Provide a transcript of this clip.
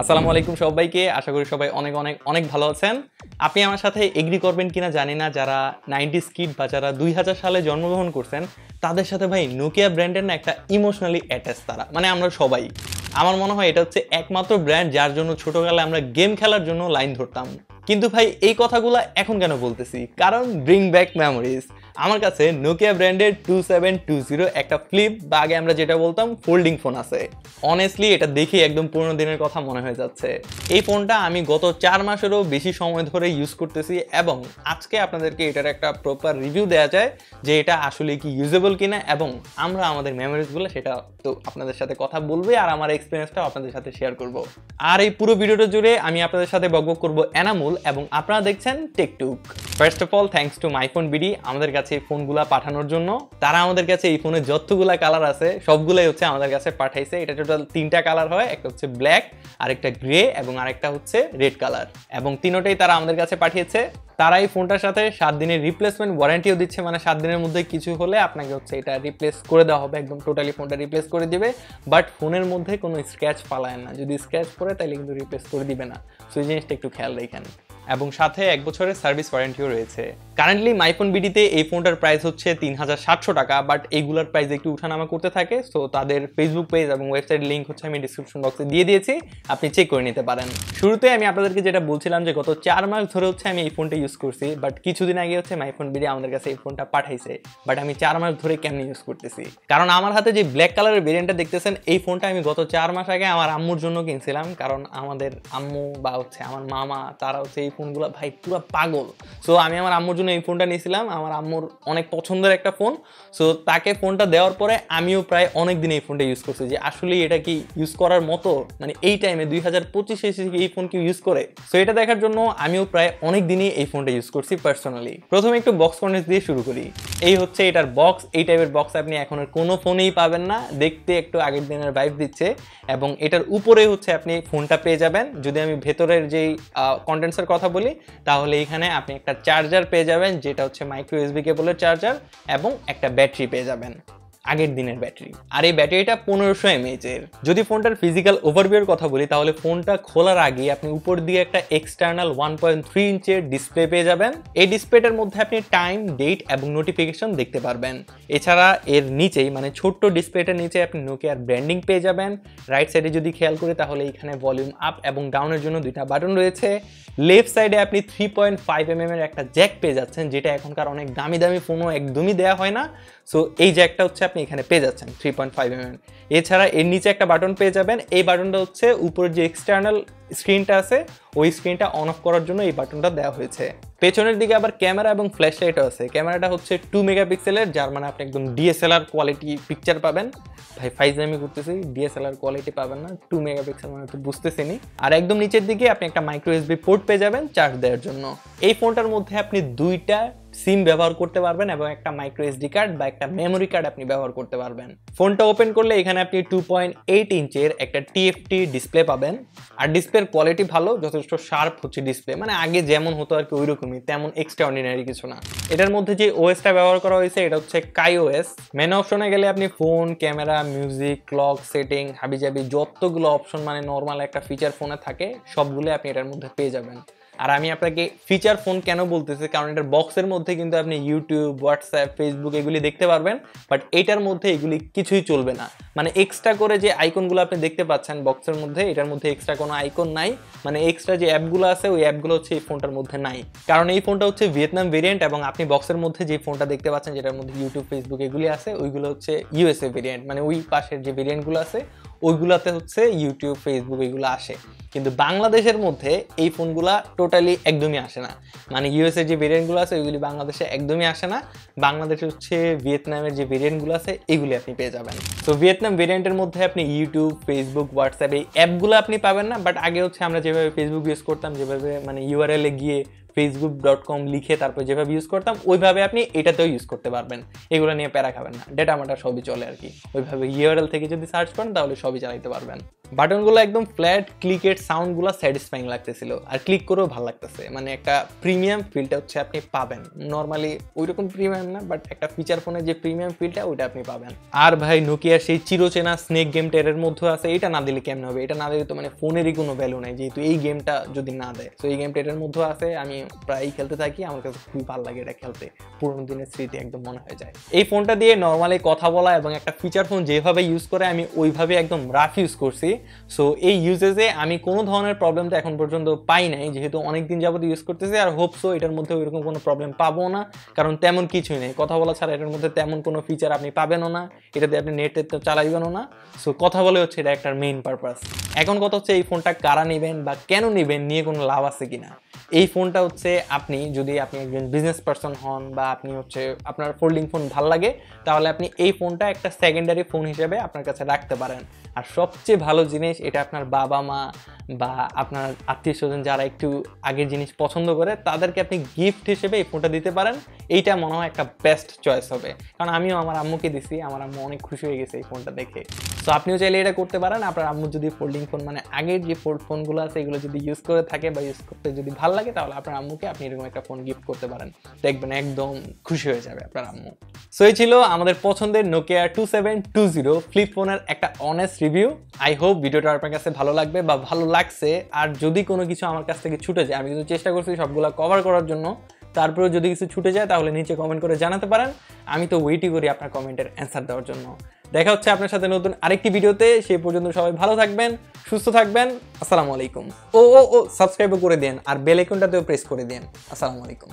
আসসালামু আলাইকুম সবাইকে। আশা করি সবাই অনেক অনেক অনেক ভালো আছেন। আপনি আমার সাথে এগ্রি করবেন কিনা জানি না, যারা 90s কিড বা যারা 2000 সালে জন্মগ্রহণ করছেন তাদের সাথে ভাই নোকিয়া ব্র্যান্ডের না একটা ইমোশনালি অ্যাটাচ তারা, মানে আমরা সবাই। আমার মনে হয় এটা হচ্ছে একমাত্র ব্র্যান্ড যার জন্য ছোটবেলায় আমরা গেম খেলার জন্য লাইন ধরতাম। কিন্তু ভাই এই কথাগুলো এখন কেন বলতেছি? কারণ ব্রিং ব্যাক মেমোরিজ। আমার কাছে নোকিয়া ব্র্যান্ডের 2720 একটা ফ্লিপ বা আগে আমরা যেটা বলতাম ফোল্ডিং ফোন আছে। অনেস্টলি এটা দেখে একদম পুরোনো দিনের কথা মনে হয়ে যাচ্ছে। এই ফোনটা আমি গত 4 মাসেরও বেশি সময় ধরে ইউজ করতেছি এবং আজকে আপনাদেরকে এটার একটা প্রপার রিভিউ দেওয়া যায় যে এটা আসলে কি ইউজেবল কিনা, এবং আমরা আমাদের মেমোরিজগুলো সেটা তো আপনাদের সাথে কথা বলবো আর আমার এক্সপিরিয়েন্সটাও আপনাদের সাথে শেয়ার করব। আর এই পুরো ভিডিওটা জুড়ে আমি আপনাদের সাথে বকবক করব এনামুল, এবং আপনারা দেখছেন TechTuk. First of all thanks to MyPhone BD আমাদের কাছে এই ফোনগুলা পাঠানোর জন্য। তারা আমাদের কাছে এই ফোনের যতগুলা কালার আছে সবগুলাই হচ্ছে আমাদের কাছে পাঠাইছে। এটা টোটাল 3টা কালার হয়, একটা হচ্ছে ব্ল্যাক, আরেকটা গ্রে এবং আরেকটা হচ্ছে রেড কালার, এবং তিনোটাই তারা আমাদের কাছে পাঠিয়েছে। তারা এই ফোনটার সাথে 7 দিনের রিপ্লেসমেন্ট ওয়ারেন্টিও দিচ্ছে, মানে 7 দিনের মধ্যে কিছু হলে আপনাকে হচ্ছে এটা রিপ্লেস করে দেওয়া হবে, একদম টোটালি ফোনটা রিপ্লেস করে দিবে। বাট ফোনের মধ্যে কোনো স্ক্র্যাচ পালায় না, যদি স্ক্র্যাচ পড়ে তাহলে কিন্তু রিপ্লেস করে দিবে না। সো এই জিনিসটা একটু খেয়াল রাখেন। এবং সাথে 1 বছরের সার্ভিস ওয়ারেন্টিও রয়েছে। কারেন্টলি মাইফোন বিডিতে এই ফোনটার প্রাইস হচ্ছে 3700 টাকা, বাট এইগুলোর প্রাইস একটু উঠানামা করতে থাকে। সো তাদের ফেসবুক পেজ এবং ওয়েবসাইট লিঙ্ক হচ্ছে আমি ডিসক্রিপশন বক্সে দিয়ে দিয়েছি, আপনি চেক করে নিতে পারেন। শুরুতে আমি আপনাদেরকে যেটা বলছিলাম যে গত 4 মাস ধরে হচ্ছে আমি এই ফোনটা ইউজ করছি, বাট কিছুদিন আগে হচ্ছে মাইফোন বিডি আমাদের কাছে এই ফোনটা পাঠাইছে। বাট আমি 4 মাস ধরে কেমনি ইউজ করতেছি, কারণ আমার হাতে যে ব্ল্যাক কালারের ভেরিয়েন্টটা দেখতেছেন এই ফোনটা আমি গত 4 মাস আগে আমার আম্মুর জন্য কিনছিলাম, কারণ আমাদের আম্মু বা হচ্ছে আমার মামা তারা হচ্ছে এই ফোনগুলো ভাই পুরো পাগল। সো আমি আমার আম্মুর জন্য এই ফোনটা নিয়েছিলাম, আমার আম্মুর অনেক পছন্দের একটা ফোন। সো তাকে ফোনটা দেওয়ার পরে আমিও প্রায় অনেক দিন এই ফোনটা ইউজ করছি, যে আসলে এটা কি ইউজ করার মতো, মানে এই টাইমে 2025 এসে এই ফোন কি ইউজ করে। সো এটা দেখার জন্য আমিও প্রায় অনেক দিনই এই ফোনটা ইউজ করছি পার্সোনালি। প্রথমে একটু বক্স কন্টেন্টস দিয়ে শুরু করি। এই হচ্ছে এটার বক্স। এই টাইপের বক্স আপনি এখন কোনো ফোনেই পাবেন না, দেখতে একটু আগের দিনের ভাইব দিচ্ছে। এবং এটার উপরে হচ্ছে আপনি ফোনটা পেয়ে যাবেন। যদি আমি ভেতরের যেই কন্টেন্টসের কথা বলি তাহলে এখানে আপনি একটা চার্জার পেয়ে যাবেন, যেটা হচ্ছে মাইক্রো ইউএসবি কেবলের চার্জার, এবং একটা ব্যাটারি পেয়ে যাবেন, আগের দিনের ব্যাটারি। আর এই ব্যাটারিটা 1500 mAh এর। যদি ফোনটার ফিজিক্যাল ওভারভিউর কথা বলি তাহলে ফোনটা খোলার আগে আপনি উপর দিয়ে একটা এক্সটার্নাল 1.3 ইঞ্চের ডিসপ্লে পেয়ে যাবেন। এই ডিসপ্লেটার মধ্যে আপনি টাইম, ডেট এবং নোটিফিকেশন দেখতে পারবেন। এছাড়া এর নিচেই, মানে ছোট্ট ডিসপ্লেটার নিচে আপনি নোকিয়ার ব্র্যান্ডিং পেয়ে যাবেন। রাইট সাইডে যদি খেয়াল করি তাহলে এখানে ভলিউম আপ এবং ডাউনের জন্য 2টা বাটন রয়েছে। লেফট সাইডে আপনি 3.5 এর একটা জ্যাক পেয়ে যাচ্ছেন, যেটা এখনকার অনেক দামি দামি ফোনও একদমই দেওয়া হয় না। সো এই জ্যাকটা হচ্ছে আপনি এখানে পেয়ে যাচ্ছেন 3.5 এছাড়া এর নিচে একটা বাটন পেয়ে যাবেন। এই বাটনটা হচ্ছে উপরের যে এক্সটার্নাল স্ক্রিনটা আছে ওই স্ক্রিনটা অন অফ করার জন্য এই বাটনটা দেওয়া হয়েছে। পেছনের দিকে আবার ক্যামেরা এবং ফ্ল্যাশ লাইটও আছে। ক্যামেরাটা হচ্ছে 2 মেগাপিক্সেলের, যার মানে আপনি একদম ডিএসএলআর কোয়ালিটি পিকচার পাবেন। ভাই ফাইজলামি করতেছি, ডিএসএলআর কোয়ালিটি পাবেন না, 2 মেগাপিক্সেল মানে তো বুঝতেছেনি। আর একদম নিচের দিকে আপনি একটা মাইক্রো এসবি পোর্ট পেয়ে যাবেন চার্জ দেওয়ার জন্য। এই ফোনটার মধ্যে আপনি 2টা সিম ব্যবহার করতে পারবেন এবং একটা মাইক্রো এসডি কার্ড বা একটা মেমোরি কার্ড আপনি ব্যবহার করতে পারবেন। ফোনটা ওপেন করলে এখানে আপনি 2.8 ইঞ্চের একটা টিএফটি ডিসপ্লে পাবেন। আর ডিসপ্লের কোয়ালিটি ভালো, যথেষ্ট শার্প হচ্ছে ডিসপ্লে, মানে আগে যেমন হতো আর কি ওইরকমই, তেমন এক্সট্রা অর্ডিনারি কিছু না। এটার মধ্যে যে ওএসটা ব্যবহার করা হয়েছে এটা হচ্ছে কাইওএস। মেন অপশনে গেলে আপনি phone, camera, music, clock, setting, হাবিজাবি যতগুলো অপশন মানে নর্মাল একটা ফিচার ফোনে থাকে সবগুলো আপনি এটার মধ্যে পেয়ে যাবেন। আর আমি আপনাকে ফিচার ফোন কেন বলতেছি, কারণ এটার বক্সের মধ্যে কিন্তু আপনি ইউটিউব, হোয়াটসঅ্যাপ, ফেসবুক এগুলি দেখতে পারবেন, বাট এটার মধ্যে এগুলি কিছুই চলবে না। মানে এক্সট্রা করে যে আইকনগুলো আপনি দেখতে পাচ্ছেন বক্সের মধ্যে, এটার মধ্যে এক্সট্রা কোনো আইকন নাই। মানে এক্সট্রা যে অ্যাপগুলো আছে ওই অ্যাপগুলো হচ্ছে এই ফোনটার মধ্যে নাই, কারণ এই ফোনটা হচ্ছে ভিয়েতনাম ভেরিয়েন্ট। এবং আপনি বক্সের মধ্যে যে ফোনটা দেখতে পাচ্ছেন যেটার মধ্যে ইউটিউব, ফেসবুক এগুলি আছে ওইগুলো হচ্ছে ইউএসএ ভেরিয়েন্ট, মানে ওই পাশের যে ভেরিয়েন্টগুলো আছে ওইগুলাতে হচ্ছে ইউটিউব, ফেসবুক এগুলো আসে। কিন্তু বাংলাদেশের মধ্যে এই ফোনগুলা টোটালি একদমই আসে না, মানে ইউএসএ যে ভেরিয়েন্টগুলো আছে ওইগুলি বাংলাদেশে একদমই আসে না। বাংলাদেশে হচ্ছে ভিয়েতনামের যে ভেরিয়েন্টগুলো আছে এগুলি আপনি পেয়ে যাবেন। তো ভিয়েতনাম ভেরিয়েন্টের মধ্যে আপনি ইউটিউব, ফেসবুক, হোয়াটসঅ্যাপ এই অ্যাপগুলো আপনি পাবেন না। বাট আগে হচ্ছে আমরা যেভাবে ফেসবুক ইউজ করতাম, যেভাবে মানে ইউআরএল এ গিয়ে facebook.com লিখে তারপর যেভাবে ইউজ করতাম ওইভাবে আপনি এটাতেও ইউজ করতে পারবেন। এগুলো নিয়ে প্যারা খাবেন না, ডেটা মাটা সবই চলে আর কি। ওইভাবে ইউআরএল থেকে যদি সার্চ করেন তাহলে সবই চালাইতে পারবেন। বাটনগুলো একদম ফ্ল্যাট, ক্লিকের সাউন্ডগুলো স্যাটিসফাইং লাগতেছিল আর ক্লিক করেও ভালো লাগতেছে, মানে একটা প্রিমিয়াম ফিলটা হচ্ছে আপনি পাবেন। নর্মালি ওইরকম প্রিমিয়াম না, বাট একটা ফিচার ফোনের যে প্রিমিয়াম ফিলটা ওইটা আপনি পাবেন। আর ভাই নোকিয়ার সেই চিরচেনা স্নেক গেম টেরের মধ্যে আছে, এটা না দিলে কেমন হবে? এটা না দিলে তো মানে ফোনেরই কোনো ভ্যালু নেই, যেহেতু এই গেমটা যদি না দেয়। তো এই গেম টেরের মধ্যে আছে, আমি প্রায় খেলতে থাকি, আমার কাছে খুবই ভালো লাগে এটা খেলতে, পুরোনো দিনের স্মৃতি একদম মনে হয়ে যায়। এই ফোনটা দিয়ে নর্মালি কথা বলা এবং একটা ফিচার ফোন যেভাবে ইউজ করে আমি ওইভাবে একদম রাফ ইউজ করছি। সো এই ইউজেসে আমি কোনো ধরনের প্রবলেম তো এখন পর্যন্ত পাই নাই, যেহেতু অনেকদিন যাবত ইউজ করতেছি। আর হোপসো এটার মধ্যে ওইরকম কোনো প্রবলেম পাবো না, কারণ তেমন কিছুই নেই। কথা বলা ছাড়া এটার মধ্যে তেমন কোনো ফিচার আপনি পাবেনও না, এটাতে আপনি নেটে তো চালাইবেনও না। সো কথা বলে হচ্ছে এটা একটা মেইন পারপাস। এখন কথা হচ্ছে এই ফোনটা কারা নেবেন বা কেন নেবেন নিয়ে কোনো লাভ আছে কিনা। এই ফোনটা হচ্ছে আপনি একজন বিজনেস পারসন হন বা আপনি হচ্ছে আপনার ফোল্ডিং ফোন ভাল লাগে, তাহলে আপনি এই ফোনটা একটা সেকেন্ডারি ফোন হিসেবে আপনার কাছে রাখতে পারেন। আর সবচেয়ে ভালো জিনিস, এটা আপনার বাবা মা বা আপনার আত্মীয় স্বজন যারা একটু আগের জিনিস পছন্দ করে তাদেরকে আপনি গিফট হিসেবে এই ফোনটা দিতে পারেন। এইটা মনে হয় একটা বেস্ট চয়েস হবে, কারণ আমিও আমার আম্মুকে দিছি, আমার আম্মু অনেক খুশি হয়ে গেছে এই ফোনটা দেখে। সো আপনিও চাইলে এটা করতে পারেন। আপনার আম্মু যদি ফোল্ডিং ফোন মানে আগের যে ফোল্ড ফোনগুলো আছে এগুলো যদি ইউজ করে থাকে বা ইউজ করতে যদি ভালো লাগে, তাহলে আপনার আম্মুকে আপনি এরকম একটা ফোন গিফট করতে পারেন, দেখবেন একদম খুশি হয়ে যাবে আপনার আম্মু। সো এই ছিল আমাদের পছন্দের নোকিয়া 2720 ফ্লিপ ফোনের একটা অনেস্ট রিভিউ। আই হোপ ভিডিওটা আপনার কাছে ভালো লাগবে বা ভালো লাগছে। আর যদি কোনো কিছু আমার কাছ থেকে ছুটে যায়, আমি কিন্তু চেষ্টা করছি সবগুলো কভার করার জন্য, তারপরেও যদি কিছু ছুটে যায় তাহলে নিচে কমেন্ট করে জানাতে পারেন। আমি তো ওয়েটই করি আপনার কমেন্টের অ্যান্সার দেওয়ার জন্য। দেখা হচ্ছে আপনার সাথে নতুন আরেকটি ভিডিওতে। সেই পর্যন্ত সবাই ভালো থাকবেন, সুস্থ থাকবেন। আসসালামু আলাইকুম। ও সাবস্ক্রাইবও করে দেন আর বেল আইকনটাতেও প্রেস করে দেন। আসসালামু আলাইকুম।